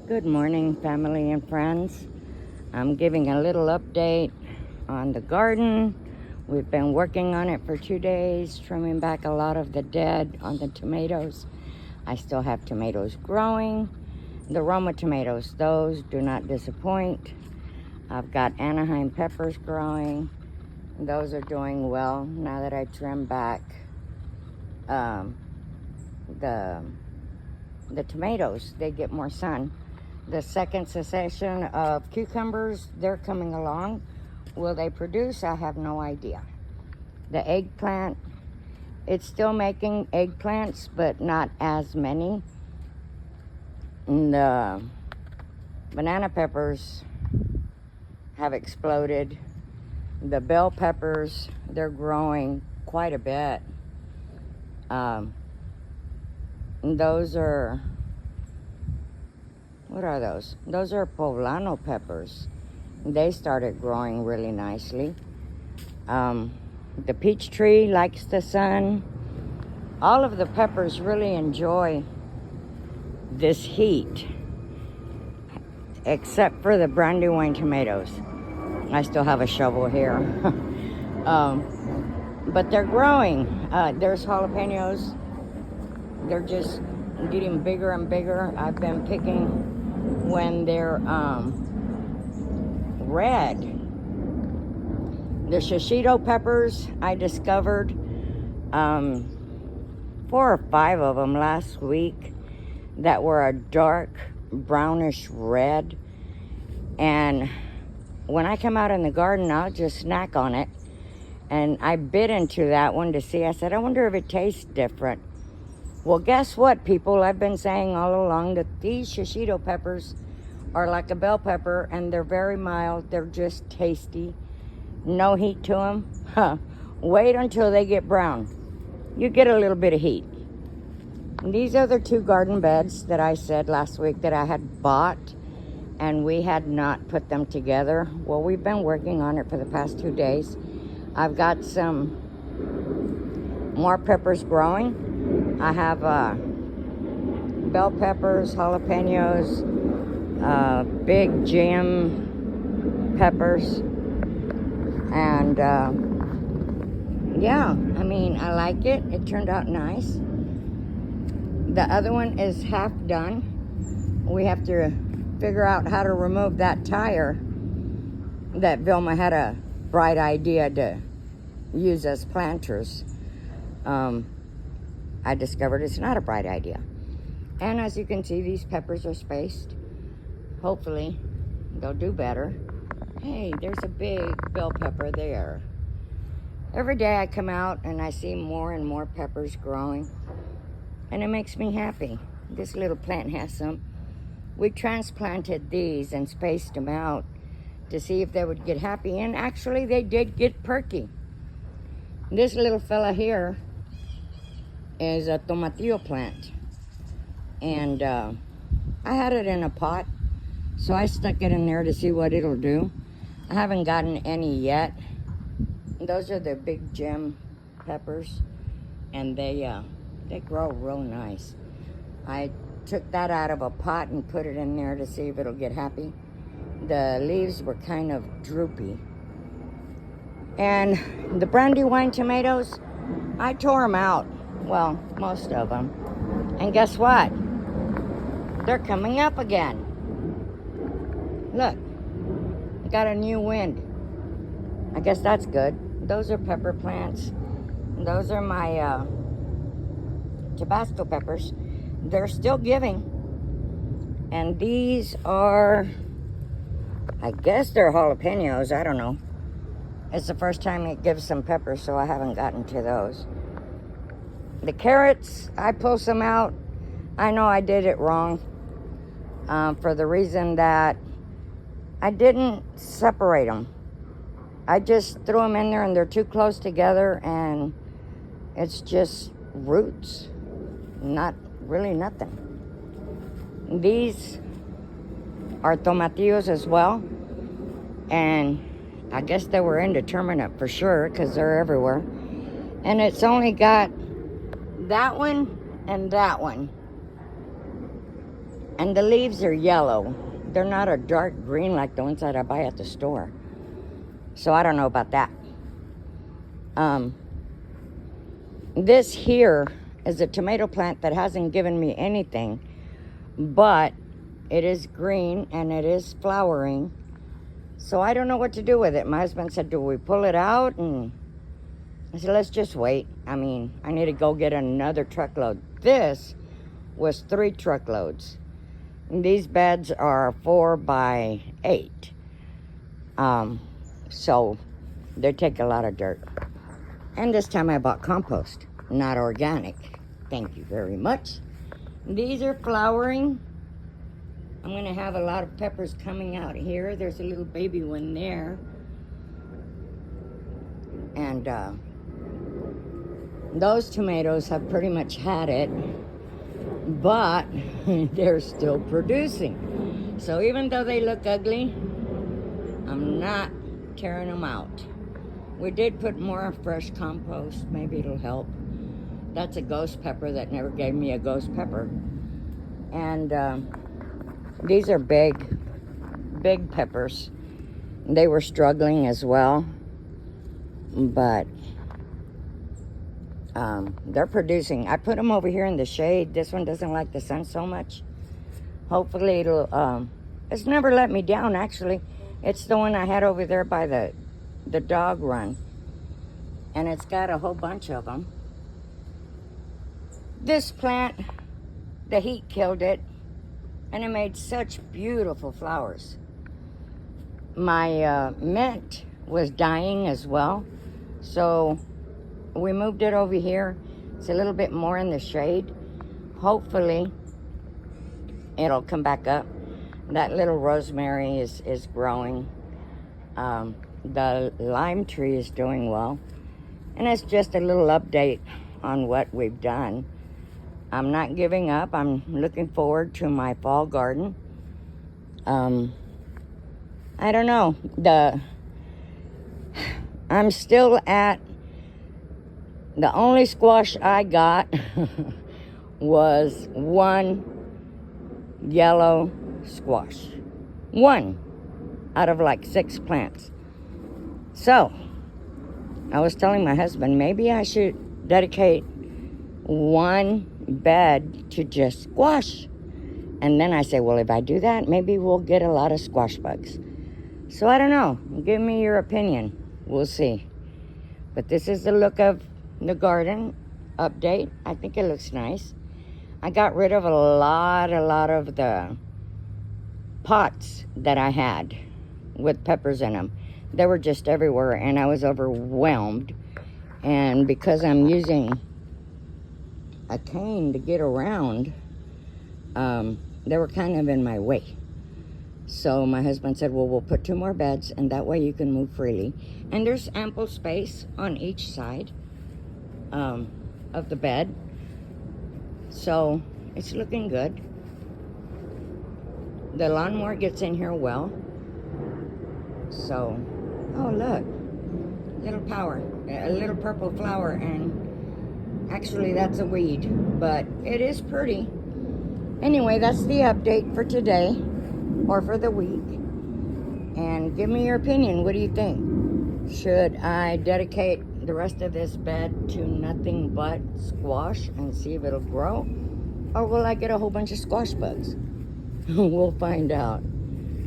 Good morning, family and friends. I'm giving a little update on the garden. We've been working on it for 2 days, trimming back a lot of the dead on the tomatoes. I still have tomatoes growing. The Roma tomatoes, those do not disappoint. I've got Anaheim peppers growing. Those are doing well now that I trim back the tomatoes. They get more sun. The second succession of cucumbers, they're coming along. Will they produce? I have no idea. The eggplant, it's still making eggplants, but not as many. And the banana peppers have exploded. The bell peppers, they're growing quite a bit. And those are, what are those? Those are poblano peppers. They started growing really nicely. The peach tree likes the sun. All of the peppers really enjoy this heat, except for the Brandywine tomatoes. I still have a shovel here. But they're growing. There's jalapenos. They're just getting bigger and bigger. I've been picking when they're red. The shishito peppers, I discovered 4 or 5 of them last week that were a dark brownish red. And when I come out in the garden, I'll just snack on it. And I bit into that one to see. I said, I wonder if it tastes different. Well, guess what, people? I've been saying all along that these shishito peppers are like a bell pepper, and they're very mild. They're just tasty. No heat to them. Wait until they get brown. You get a little bit of heat. And these are the 2 garden beds that I said last week that I had bought, and we had not put them together. Well, we've been working on it for the past 2 days. I've got some more peppers growing. I have bell peppers, jalapenos, big jam peppers, and yeah, I mean, I like it. It turned out nice. The other one is half done. We have to figure out how to remove that tire that Vilma had a bright idea to use as planters. I discovered it's not a bright idea. And as you can see, these peppers are spaced. Hopefully, they'll do better. Hey, there's a big bell pepper there. Every day I come out and I see more and more peppers growing, and it makes me happy. This little plant has some. We transplanted these and spaced them out to see if they would get happy, and actually they did get perky. This little fella here is a tomatillo plant, and I had it in a pot, so I stuck it in there to see what it'll do. I haven't gotten any yet. Those are the big gem peppers, and they grow real nice. I took that out of a pot and put it in there to see if it'll get happy. The leaves were kind of droopy. And the Brandywine tomatoes, I tore them out. Well, most of them. And guess what? They're coming up again. Look, I got a new wind. I guess that's good. Those are pepper plants. Those are my Tabasco peppers. They're still giving. And these are, I guess they're jalapenos. I don't know. It's the first time it gives some peppers, so I haven't gotten to those. The carrots, I pulled some out. I know I did it wrong for the reason that I didn't separate them. I just threw them in there and they're too close together, and it's just roots, not really nothing. These are tomatillos as well, and I guess they were indeterminate for sure because they're everywhere. And it's only got that one and that one. And the leaves are yellow. They're not a dark green like the ones that I buy at the store. So I don't know about that. This here is a tomato plant that hasn't given me anything, but it is green and it is flowering. So I don't know what to do with it. My husband said, do we pull it out? And I said, let's just wait. I mean, I need to go get another truckload. This was 3 truckloads. And these beds are 4 by 8. So they take a lot of dirt. And this time I bought compost, not organic. Thank you very much. These are flowering. I'm going to have a lot of peppers coming out here. There's a little baby one there. And those tomatoes have pretty much had it, but they're still producing. So even though they look ugly, I'm not tearing them out. We did put more fresh compost. Maybe it'll help. That's a ghost pepper that never gave me a ghost pepper. And these are big peppers. They were struggling as well. But they're producing. I put them over here in the shade. This one doesn't like the sun so much. Hopefully it'll, it's never let me down, actually. It's the one I had over there by the dog run. And it's got a whole bunch of them. This plant, the heat killed it. And it made such beautiful flowers. My mint was dying as well. So we moved it over here. It's a little bit more in the shade. Hopefully it'll come back up. That little rosemary is growing. The lime tree is doing well. And it's just a little update on what we've done. I'm not giving up. I'm looking forward to my fall garden. I don't know. I'm still at, the only squash I got was 1 yellow squash. 1 out of like 6 plants. So, I was telling my husband, maybe I should dedicate 1 bed to just squash. And then I say, well, if I do that, maybe we'll get a lot of squash bugs. So I don't know. Give me your opinion. We'll see. But this is the look of the garden update. I think it looks nice. I got rid of a lot of the pots that I had with peppers in them. They were just everywhere, and I was overwhelmed. And because I'm using a cane to get around, they were kind of in my way. So my husband said, well, we'll put 2 more beds, and that way you can move freely. And there's ample space on each side of the bed. So it's looking good. The lawnmower gets in here well. So, oh look, a little purple flower, and actually that's a weed, but it is pretty. Anyway, that's the update for today, or for the week. And give me your opinion. What do you think? Should I dedicate the rest of this bed to nothing but squash and see if it'll grow? Or will I get a whole bunch of squash bugs? We'll find out.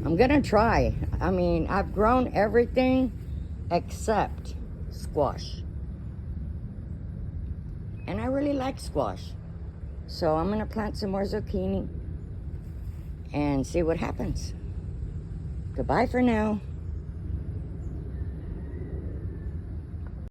I'm gonna try. I mean, I've grown everything except squash. And I really like squash. So I'm gonna plant some more zucchini and see what happens. Goodbye for now.